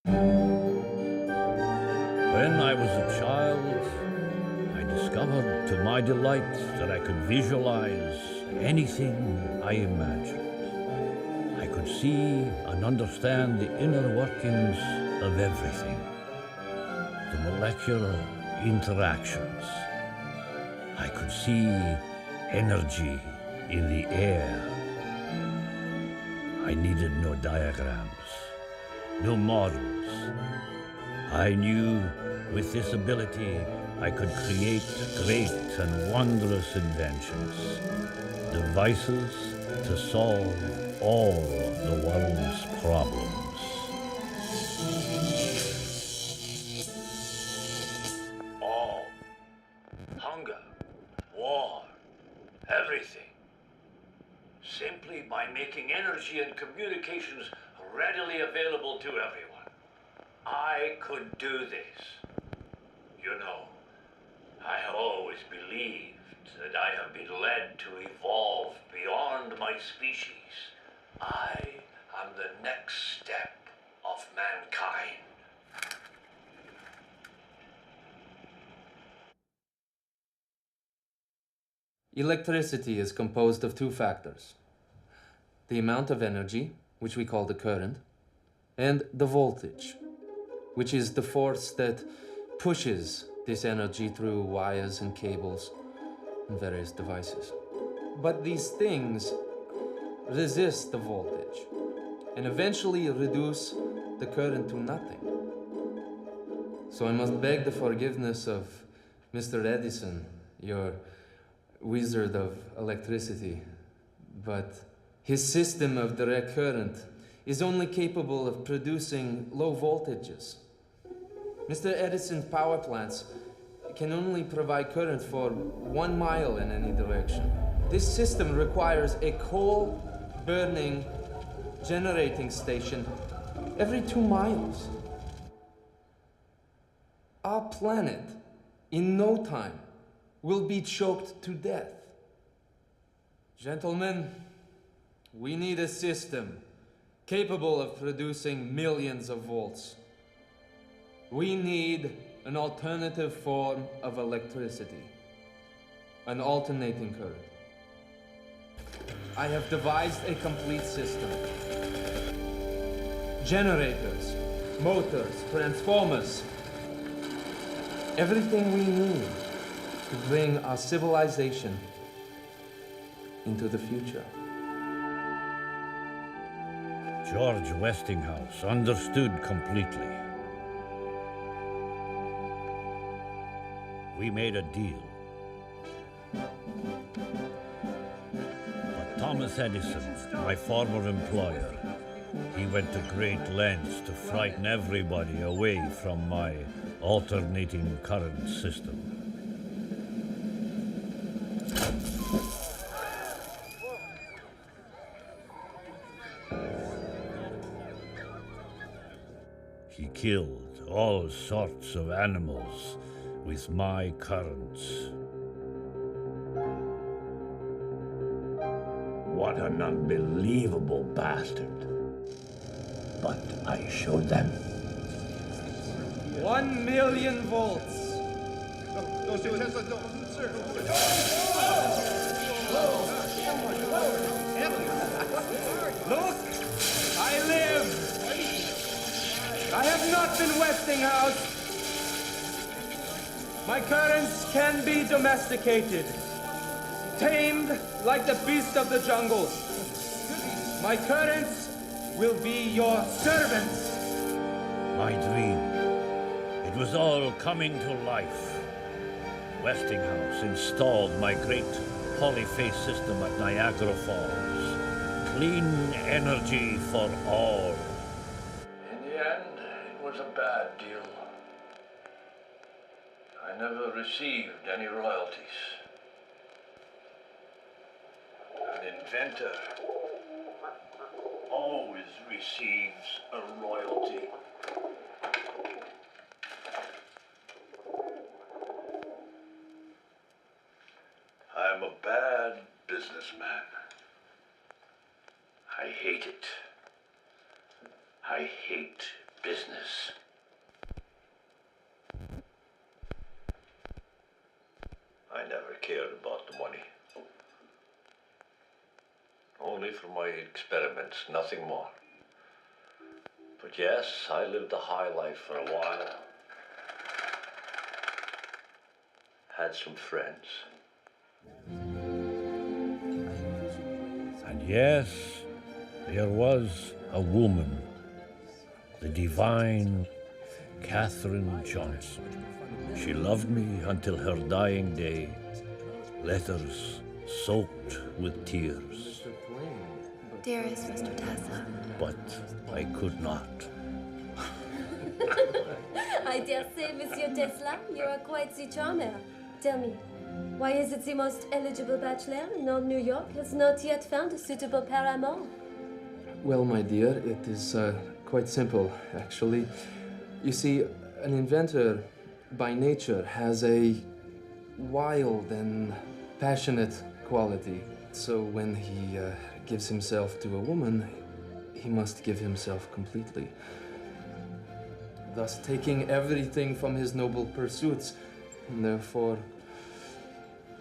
When I was a child, I discovered to my delight that I could visualize anything I imagined. I could see and understand the inner workings of everything, the molecular interactions. I could see energy in the air. I needed no diagrams, no models. I knew with this ability I could create great and wondrous inventions, devices to solve all the world's problems. All. Hunger, war, everything. Simply by making energy and communications readily available to everyone. I could do this. You know, I have always believed that I have been led to evolve beyond my species. I am the next step of mankind. Electricity is composed of two factors: the amount of energy, which we call the current, and the voltage, which is the force that pushes this energy through wires and cables and various devices. But these things resist the voltage and eventually reduce the current to nothing. So I must beg the forgiveness of Mr. Edison, your wizard of electricity, but his system of direct current is only capable of producing low voltages. Mr. Edison's power plants can only provide current for 1 mile in any direction. This system requires a coal-burning generating station every 2 miles. Our planet, in no time, will be choked to death. Gentlemen, we need a system capable of producing millions of volts. We need an alternative form of electricity, an alternating current. I have devised a complete system. Generators, motors, transformers, everything we need to bring our civilization into the future. George Westinghouse understood completely. We made a deal. But Thomas Edison, my former employer, he went to great lengths to frighten everybody away from my alternating current system. He killed all sorts of animals with my currents. What an unbelievable bastard. But I showed them. 1 million volts. Look, I live. I have not been Westinghouse. My currents can be domesticated, tamed like the beast of the jungle. My currents will be your servants. My dream. It was all coming to life. Westinghouse installed my great polyphase system at Niagara Falls. Clean energy for all. In the end, it was a bad deal. I never received any royalties. An inventor always receives a royalty. I'm a bad businessman. I hate it. I hate business. I never cared about the money. Only for my experiments, nothing more. But yes, I lived a high life for a while. Had some friends. And yes, there was a woman, the divine Katherine Johnson. She loved me until her dying day, letters soaked with tears. Dearest Mr. Tesla. But I could not. I dare say, Monsieur Tesla, you are quite the charmer. Tell me, why is it the most eligible bachelor in all New York has not yet found a suitable paramour? Well, my dear, it is quite simple, actually. You see, an inventor by nature has a wild and passionate quality. So when he gives himself to a woman, he must give himself completely, thus taking everything from his noble pursuits, and therefore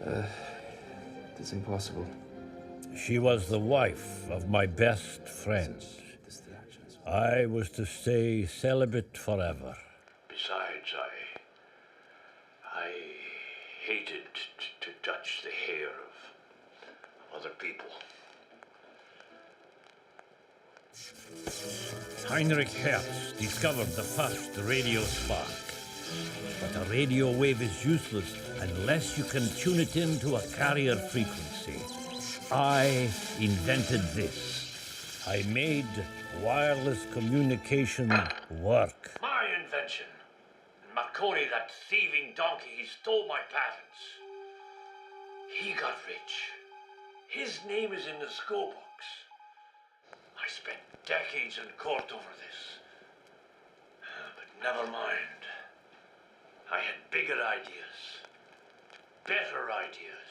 it is impossible. She was the wife of my best friend. I was to stay celibate forever. Besides, I hated to touch the hair of other people. Heinrich Hertz discovered the first radio spark. But a radio wave is useless unless you can tune it into a carrier frequency. I invented this. I made wireless communication work. My invention. Marconi, that thieving donkey, he stole my patents. He got rich. His name is in the school books. I spent decades in court over this. But never mind. I had bigger ideas. Better ideas.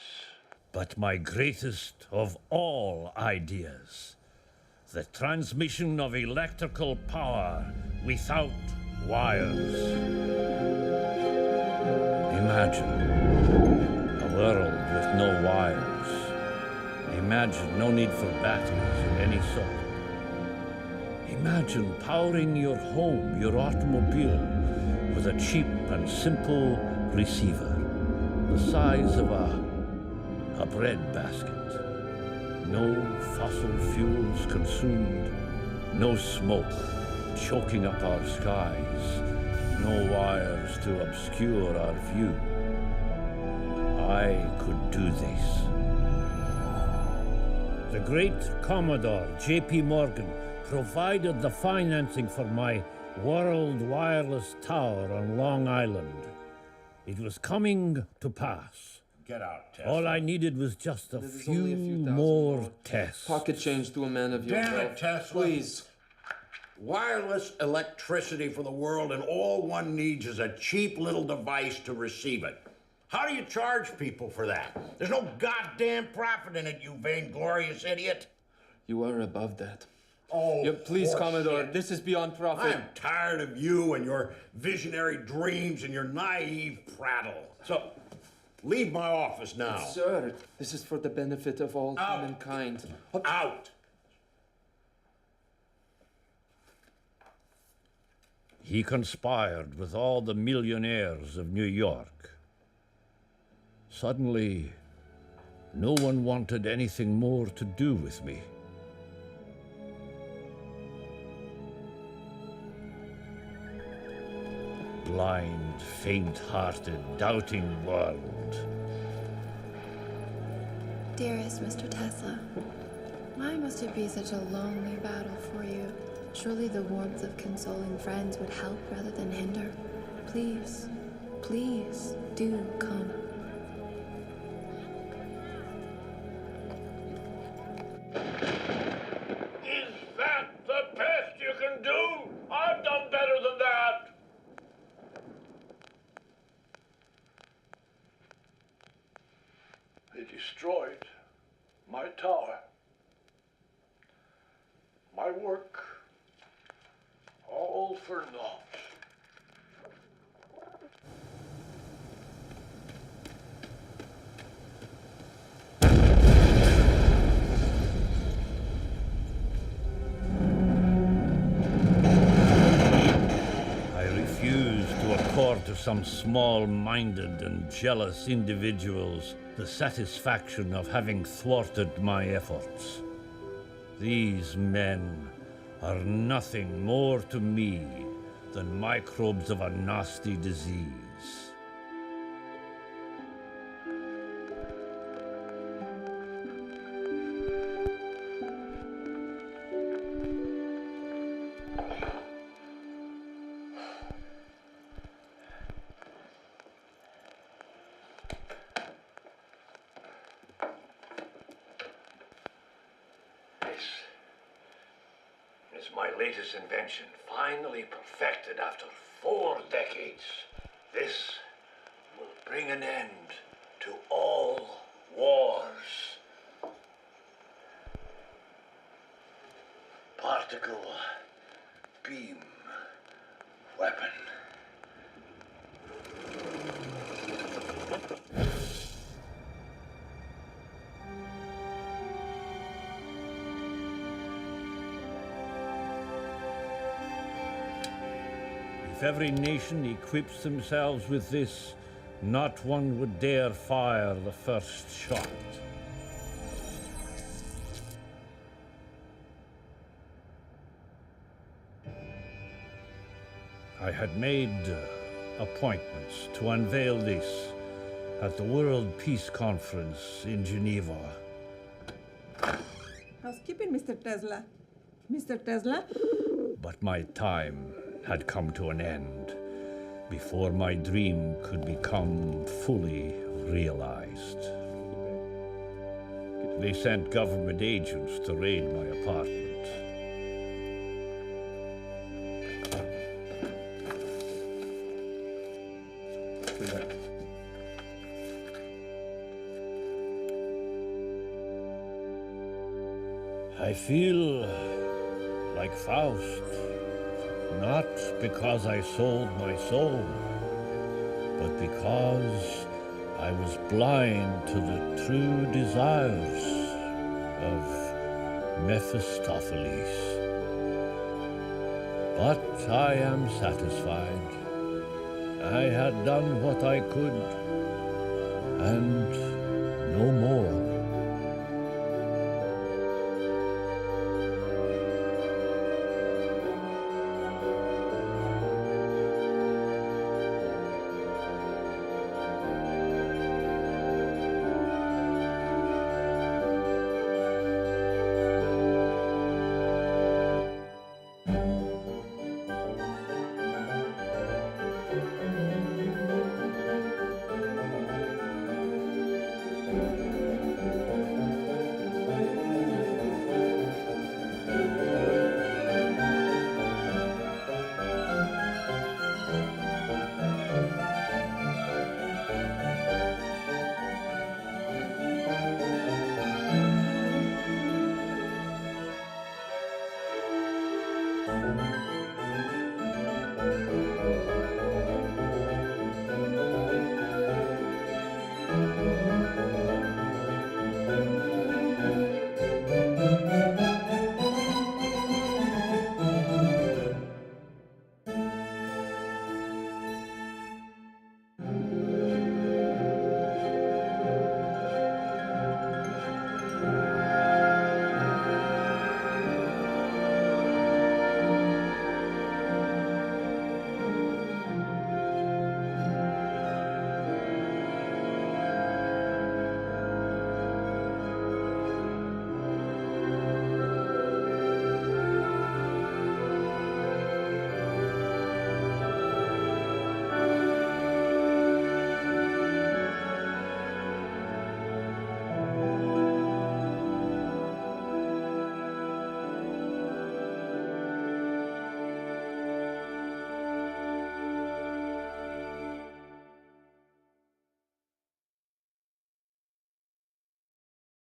But my greatest of all ideas. The transmission of electrical power without wires. Imagine a world with no wires. Imagine no need for batteries of any sort. Imagine powering your home, your automobile, with a cheap and simple receiver, the size of a bread basket. No fossil fuels consumed, no smoke choking up our skies, no wires to obscure our view. I could do this. The great Commodore J.P. Morgan provided the financing for my World Wireless Tower on Long Island. It was coming to pass. Get out, Tesla. All I needed was just a This is few only a few thousand more more. tests. Pocket change to a man of your Damn it, wealth. Tesla. Please. Wireless electricity for the world, and all one needs is a cheap little device to receive it. How do you charge people for that? There's no goddamn profit in it, you vainglorious idiot. You are above that. Oh, Yeah, please, horse Commodore, shit. this is beyond profit. I'm tired of you and your visionary dreams and your naive prattle. So, leave my office now. Sir, this is for the benefit of all Out. humankind. Out. He conspired with all the millionaires of New York. Suddenly, no one wanted anything more to do with me. Blind, faint-hearted, doubting world. Dearest Mr. Tesla, why must it be such a lonely battle for you? Surely the warmth of consoling friends would help rather than hinder. Please, please do come. Is that the best you can do? I've done better than that. They destroyed my tower. My work, all all for naught. To some small-minded and jealous individuals the satisfaction of having thwarted my efforts. These men are nothing more to me than microbes of a nasty disease. This is my latest invention, finally perfected after 4 decades. This will bring an end to all wars. Particle beam weapon. If every nation equips themselves with this, not one would dare fire the first shot. I had made appointments to unveil this at the World Peace Conference in Geneva. Housekeeping, Mr. Tesla. Mr. Tesla? But my time had come to an end before my dream could become fully realized. They sent government agents to raid my apartment. I feel like Faust. Not because I sold my soul, but because I was blind to the true desires of Mephistopheles. But I am satisfied. I had done what I could, and